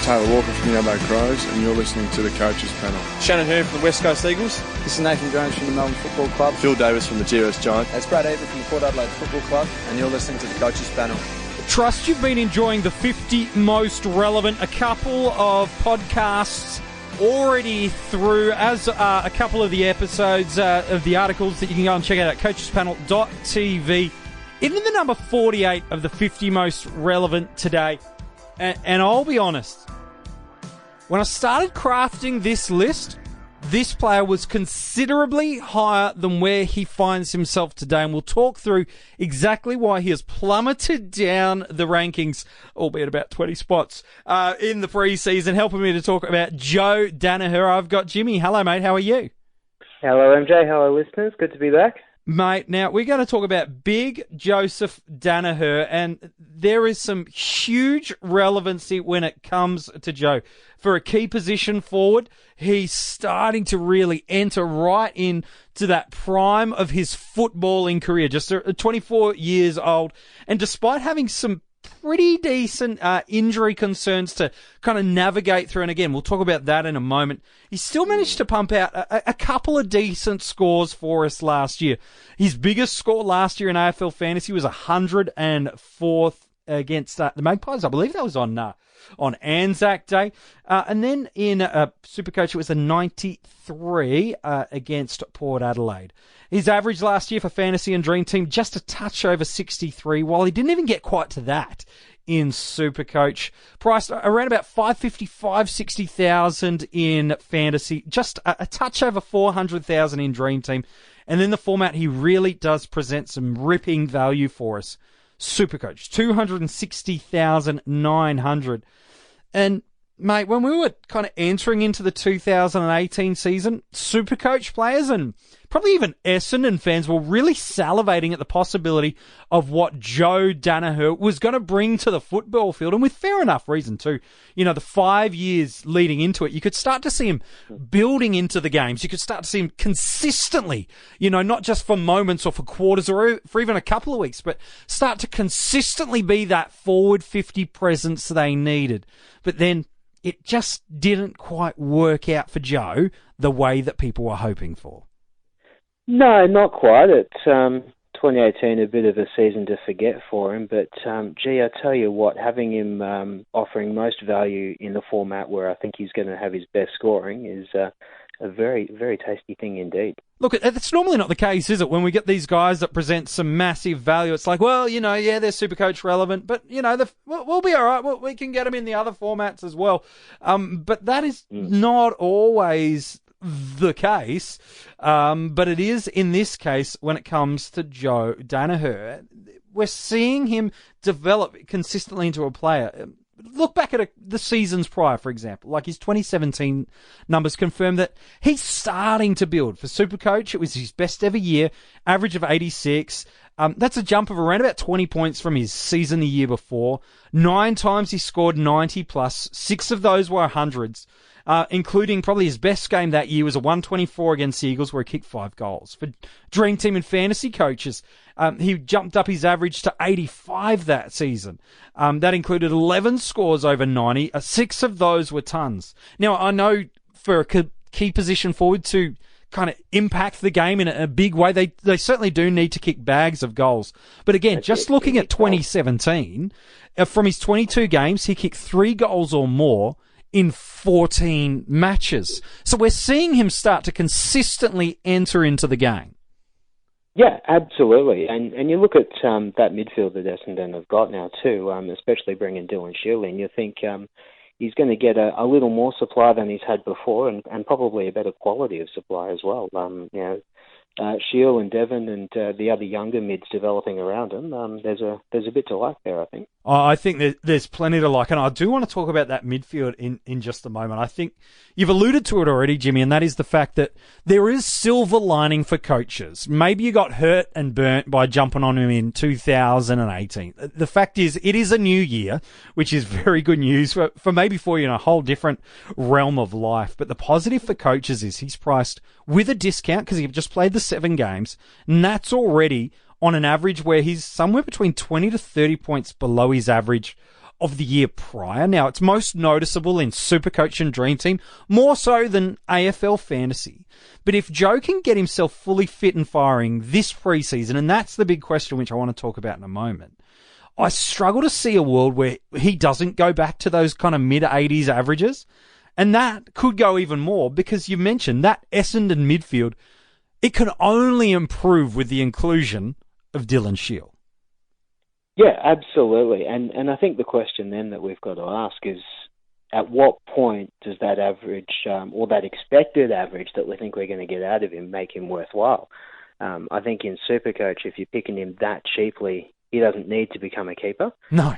Taylor Walker from the Adelaide Crows, and you're listening to the Coaches Panel. Daniher from the West Coast Eagles. This is Nathan Jones from the Melbourne Football Club. Phil Davis from the GWS Giants. It's Brad Avery from the Port Adelaide Football Club, and you're listening to the Coaches Panel. Trust you've been enjoying the 50 most relevant. A couple of podcasts already through, as a couple of the episodes of the articles that you can go and check out at coachespanel.tv. In the number 48 of the 50 most relevant today, and I'll be honest, when I started crafting this list, this player was considerably higher than where he finds himself today, and we'll talk through exactly why he has plummeted down the rankings, albeit about 20 spots, in the pre-season. Helping me to talk about Joe Daniher, I've got Jimmy. Hello, mate. How are you? Hello, MJ. Hello, listeners. Good to be back. Mate, now we're going to talk about Big Joseph Daniher, and there is some huge relevancy when it comes to Joe. For a key position forward, he's starting to really enter right into that prime of his footballing career, just 24 years old, and despite having some pretty decent injury concerns to kind of navigate through, and again, we'll talk about that in a moment, he still managed to pump out a couple of decent scores for us last year. His biggest score last year in AFL Fantasy was 104th against the Magpies. I believe that was on Anzac Day. And then in Supercoach, it was a 93 against Port Adelaide. His average last year for Fantasy and Dream Team, just a touch over 63, while he didn't even get quite to that in Supercoach. Priced around about 550, 560,000 in Fantasy, just a touch over 400,000 in Dream Team. And then the format, he really does present some ripping value for us. Supercoach, 260,900. And, mate, when we were kind of entering into the 2018 season, Supercoach players and probably even Essendon fans were really salivating at the possibility of what Joe Daniher was going to bring to the football field, and with fair enough reason too. You know, the 5 years leading into it, you could start to see him building into the games. You could start to see him consistently, you know, not just for moments or for quarters or for even a couple of weeks, but start to consistently be that forward 50 presence they needed. But then it just didn't quite work out for Joe the way that people were hoping for. No, not quite. It's 2018, a bit of a season to forget for him. But, gee, I tell you what, having him offering most value in the format where I think he's going to have his best scoring is a very, very tasty thing indeed. Look, it's normally not the case, is it? When we get these guys that present some massive value, it's like, well, you know, yeah, they're Supercoach relevant, but, you know, we'll be all right. We can get them in the other formats as well. But that is not always the case, but it is in this case when it comes to Joe Daniher. We're seeing him develop consistently into a player. Look back at the seasons prior, for example, like his 2017 numbers confirm that he's starting to build. For Supercoach, it was his best ever year, average of 86. That's a jump of around about 20 points from his season the year before. 9 times he scored 90 plus. 6 of those were hundreds. Including probably his best game that year was a 124 against the Eagles where he kicked 5 goals. For Dream Team and Fantasy coaches, he jumped up his average to 85 that season. That included 11 scores over 90. 6 of those were tons. Now, I know for a key position forward to kind of impact the game in a big way, they certainly do need to kick bags of goals. But again, just looking at 2017, from his 22 games, he kicked 3 goals or more in 14 matches. So we're seeing him start to consistently enter into the game. Yeah, absolutely. And you look at that midfield that Essendon have got now too, especially bringing Dylan Shield in. You think he's going to get a little more supply than he's had before, and probably a better quality of supply as well. You know, Shield and Devon and the other younger mids developing around him, there's a bit to like there, I think. I think there's plenty to like, and I do want to talk about that midfield in just a moment. I think you've alluded to it already, Jimmy, and that is the fact that there is silver lining for coaches. Maybe you got hurt and burnt by jumping on him in 2018. The fact is, it is a new year, which is very good news for maybe for you in a whole different realm of life. But the positive for coaches is he's priced with a discount because he just played the 7 games, and that's already on an average where he's somewhere between 20 to 30 points below his average of the year prior. Now, it's most noticeable in Supercoach and Dream Team, more so than AFL Fantasy. But if Joe can get himself fully fit and firing this preseason, and that's the big question which I want to talk about in a moment, I struggle to see a world where he doesn't go back to those kind of mid-80s averages. And that could go even more because you mentioned that Essendon midfield, it can only improve with the inclusion of Dylan Shield. Yeah, absolutely. And I think the question then that we've got to ask is, at what point does that average, or that expected average that we think we're going to get out of him, make him worthwhile? I think in Supercoach, if you're picking him that cheaply, he doesn't need to become a keeper. No.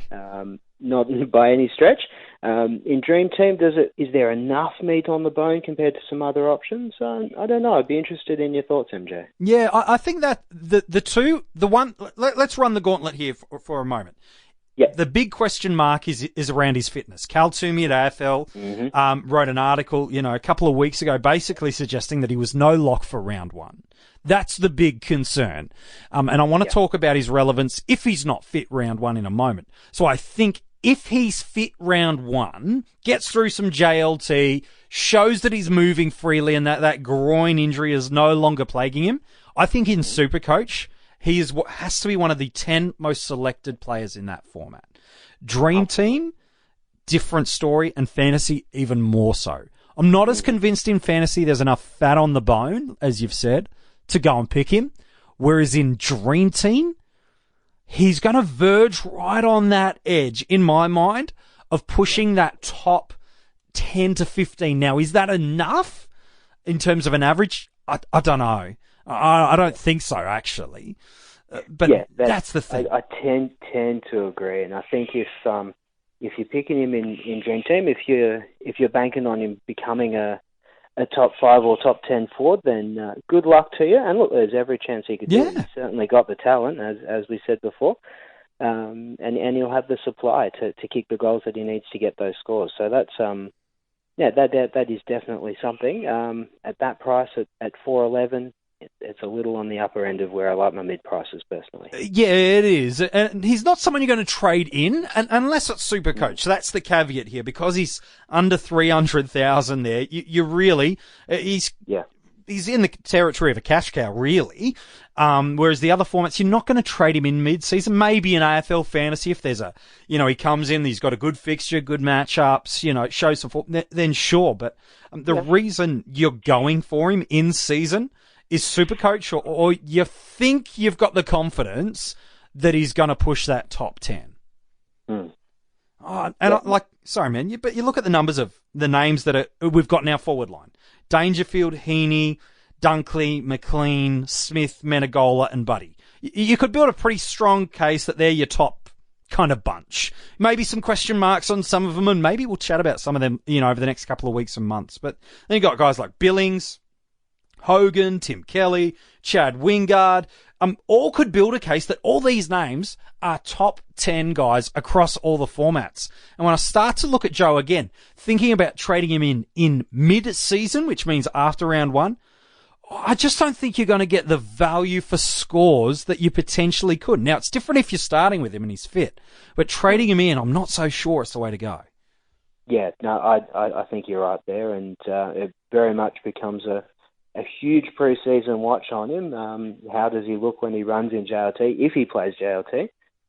Not by any stretch. In Dream Team, is there enough meat on the bone compared to some other options? I don't know. I'd be interested in your thoughts, MJ. Yeah, I think that let's run the gauntlet here for a moment. Yeah. The big question mark is around his fitness. Cal Toomey at AFL wrote an article, a couple of weeks ago, basically suggesting that he was no lock for round one. That's the big concern. And I want to talk about his relevance if he's not fit round one in a moment. So I think if he's fit round one, gets through some JLT, shows that he's moving freely and that groin injury is no longer plaguing him, I think in Supercoach, he is what has to be one of the 10 most selected players in that format. Dream Team, different story, and Fantasy even more so. I'm not as convinced in Fantasy there's enough fat on the bone, as you've said, to go and pick him. Whereas in Dream Team, he's going to verge right on that edge, in my mind, of pushing that top 10 to 15. Now, is that enough in terms of an average? I don't know. I don't think so, actually. But yeah, that's the thing. I tend to agree, and I think if you're picking him in Dream Team, if you're banking on him becoming a top 5 or top 10 forward, then good luck to you. And look, there's every chance he could do it. He's certainly got the talent, as we said before, and he'll have the supply to kick the goals that he needs to get those scores. So that's that is definitely something. At that price at 4.11. It's a little on the upper end of where I like my mid prices personally. Yeah, it is. And he's not someone you're going to trade in unless it's Supercoach. So that's the caveat here. Because he's under 300,000 there, you really, he's in the territory of a cash cow, really. Whereas the other formats, you're not going to trade him in mid-season. Maybe in AFL Fantasy if there's he comes in, he's got a good fixture, good matchups, shows some form, then sure. But the reason you're going for him in season is Supercoach, or you think you've got the confidence that he's going to push that top 10. Sorry, man, but you look at the numbers of the names that we've got in our forward line. Dangerfield, Heaney, Dunkley, McLean, Smith, Menegola, and Buddy. You could build a pretty strong case that they're your top kind of bunch. Maybe some question marks on some of them, and maybe we'll chat about some of them, over the next couple of weeks and months. But then you've got guys like Billings, Hogan, Tim Kelly, Chad Wingard, all could build a case that all these names are top 10 guys across all the formats. And when I start to look at Joe again, thinking about trading him in mid-season, which means after round one, I just don't think you're going to get the value for scores that you potentially could. Now, it's different if you're starting with him and he's fit, but trading him in, I'm not so sure it's the way to go. Yeah, no, I think you're right there, and it very much becomes a huge pre-season watch on him. How does he look when he runs in JLT, if he plays JLT?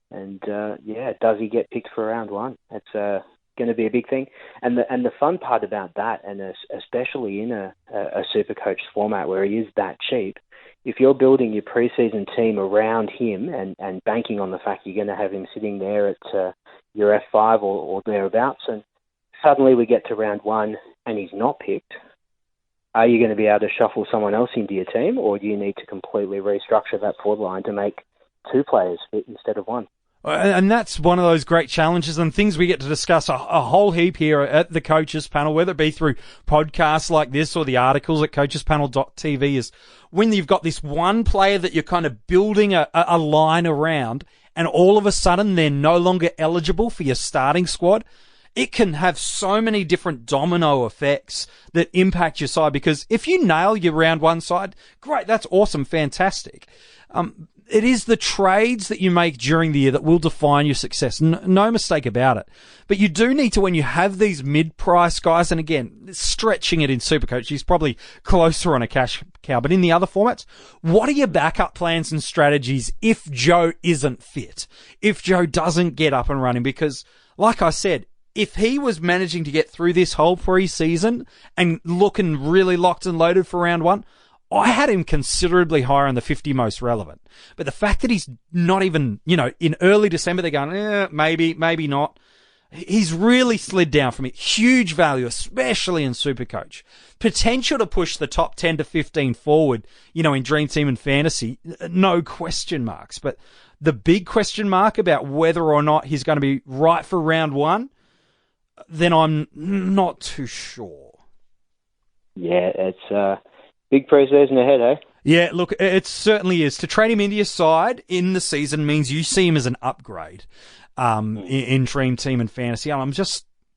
And, does he get picked for round one? It's going to be a big thing. And the fun part about that, and especially in a Supercoach format where he is that cheap, if you're building your pre-season team around him and banking on the fact you're going to have him sitting there at your F5 or thereabouts, and suddenly we get to round one and he's not picked, are you going to be able to shuffle someone else into your team, or do you need to completely restructure that forward line to make two players fit instead of one? And that's one of those great challenges and things we get to discuss a whole heap here at the Coaches Panel, whether it be through podcasts like this or the articles at coachespanel.tv, is when you've got this one player that you're kind of building a line around and all of a sudden they're no longer eligible for your starting squad. It can have so many different domino effects that impact your side, because if you nail your round one side, great, that's awesome, fantastic. it is the trades that you make during the year that will define your success. No mistake about it. But you do need to, when you have these mid-price guys, and again, stretching it in Supercoach, he's probably closer on a cash cow. But in the other formats, what are your backup plans and strategies if Joe isn't fit? If Joe doesn't get up and running? Because, like I said, if he was managing to get through this whole pre-season and looking really locked and loaded for round one, I had him considerably higher in the 50 most relevant. But the fact that he's not even, in early December, they're going, maybe not. He's really slid down for me. Huge value, especially in Supercoach. Potential to push the top 10 to 15 forward, in Dream Team and Fantasy. No question marks. But the big question mark about whether or not he's going to be right for round one, then I'm not too sure. Yeah, it's big pre-season ahead, eh? Yeah, look, it certainly is. To trade him into your side in the season means you see him as an upgrade in Dream Team and Fantasy. And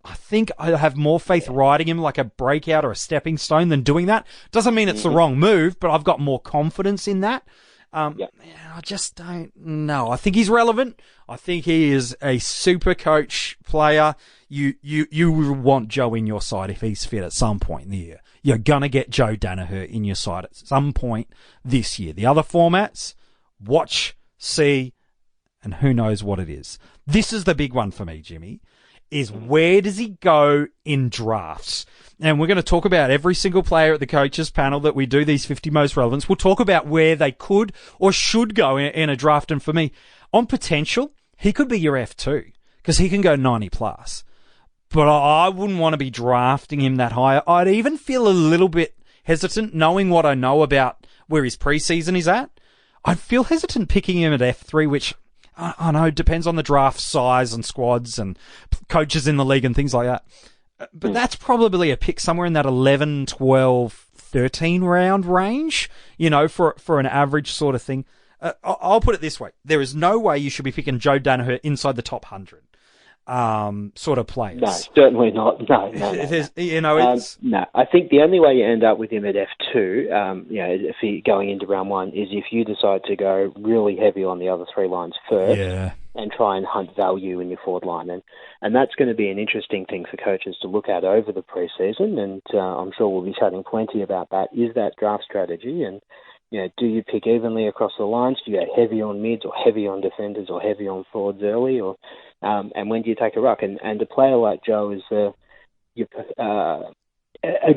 I think I have more faith riding him like a breakout or a stepping stone than doing that. Doesn't mean it's the wrong move, but I've got more confidence in that. I just don't know. I think he's relevant. I think he is a super coach player. You want Joe in your side if he's fit at some point in the year. You're going to get Joe Daniher in your side at some point this year. The other formats, watch, see, and who knows what it is. This is the big one for me, Jimmy, is where does he go in drafts? And we're going to talk about every single player at the coaches panel that we do these 50 most relevance. We'll talk about where they could or should go in a draft. And for me, on potential, he could be your F2 because he can go 90 plus. But I wouldn't want to be drafting him that high. I'd even feel a little bit hesitant knowing what I know about where his preseason is at. I'd feel hesitant picking him at F3, which I know depends on the draft size and squads and coaches in the league and things like that. But that's probably a pick somewhere in that 11, 12, 13 round range, for an average sort of thing. I'll put it this way. There is no way you should be picking Joe Daniher inside the top 100. Sort of players. No, certainly not. No. No, I think the only way you end up with him at F2, if he going into round one, is if you decide to go really heavy on the other three lines first, and try and hunt value in your forward line, and that's going to be an interesting thing for coaches to look at over the preseason, and I'm sure we'll be chatting plenty about that. Is that draft strategy, and do you pick evenly across the lines? Do you go heavy on mids or heavy on defenders or heavy on forwards early, or and when do you take a ruck? And a player like Joe is a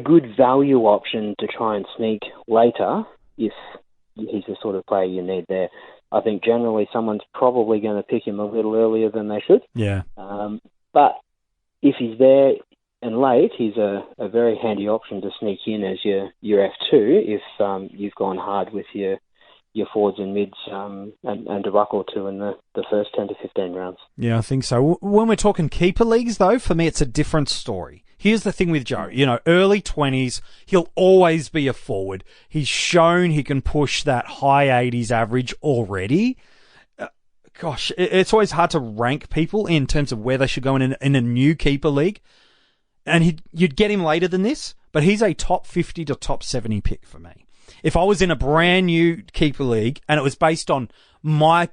good value option to try and sneak later if he's the sort of player you need there. I think generally someone's probably going to pick him a little earlier than they should. Yeah. But if he's there and late, he's a very handy option to sneak in as your F2 if you've gone hard with your forwards and mids and a ruck or two in the first 10 to 15 rounds. Yeah, I think so. When we're talking keeper leagues, though, for me, it's a different story. Here's the thing with Joe. Early 20s, he'll always be a forward. He's shown he can push that high 80s average already. It's always hard to rank people in terms of where they should go in a new keeper league. And you'd get him later than this, but he's a top 50 to top 70 pick for me. If I was in a brand new keeper league and it was based on my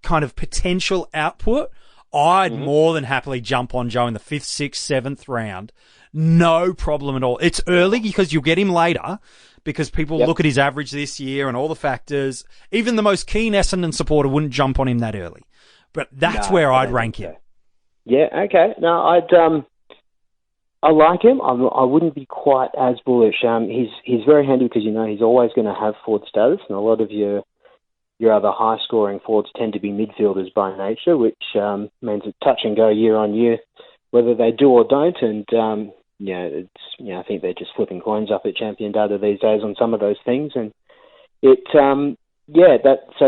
kind of potential output, I'd more than happily jump on Joe in the 5th, 6th, 7th round. No problem at all. It's early because you'll get him later because people look at his average this year and all the factors. Even the most keen Essendon supporter wouldn't jump on him that early. But that's where I'd rank him. Yeah, okay. No, I like him. I wouldn't be quite as bullish. He's very handy because he's always going to have forward status, and a lot of your other high-scoring forwards tend to be midfielders by nature, which means it's touch and go year on year, whether they do or don't. And I think they're just flipping coins up at Champion Data these days on some of those things. And so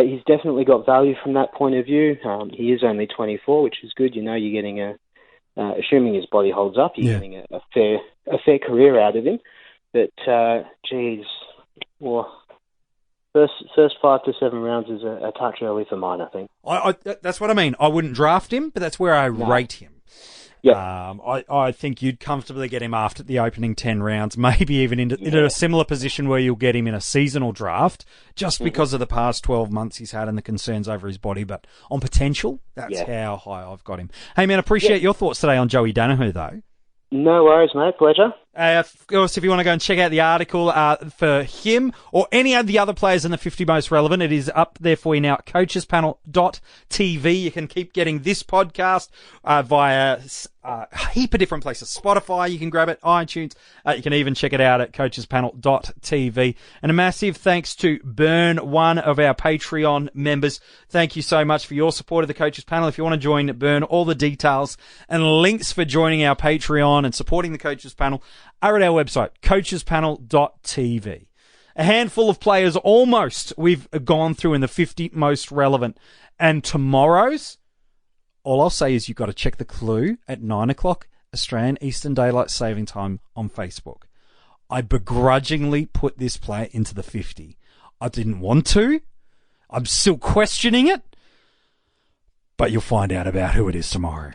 he's definitely got value from that point of view. He is only 24, which is good. You're getting assuming his body holds up, you're getting a fair career out of him. But first 5 to 7 rounds is a touch early for mine, I think. That's what I mean. I wouldn't draft him, but that's where I rate him. Yeah. I think you'd comfortably get him after the opening 10 rounds, maybe even into a similar position where you'll get him in a seasonal draft, just because of the past 12 months he's had and the concerns over his body. But on potential, that's how high I've got him. Hey, man, appreciate your thoughts today on Joey Daniher, though. No worries, mate. Pleasure. Of course, if you want to go and check out the article for him or any of the other players in the 50 most relevant, it is up there for you now at coachespanel.tv. You can keep getting this podcast via a heap of different places. Spotify, you can grab it, iTunes. You can even check it out at coachespanel.tv. And a massive thanks to Byrne, one of our Patreon members. Thank you so much for your support of the Coaches Panel. If you want to join Byrne, all the details and links for joining our Patreon and supporting the Coaches Panel are at our website, coachespanel.tv. A handful of players almost we've gone through in the 50 most relevant. And tomorrow's, all I'll say is you've got to check the clue at 9 o'clock Australian Eastern Daylight Saving Time on Facebook. I begrudgingly put this player into the 50. I didn't want to. I'm still questioning it. But you'll find out about who it is tomorrow.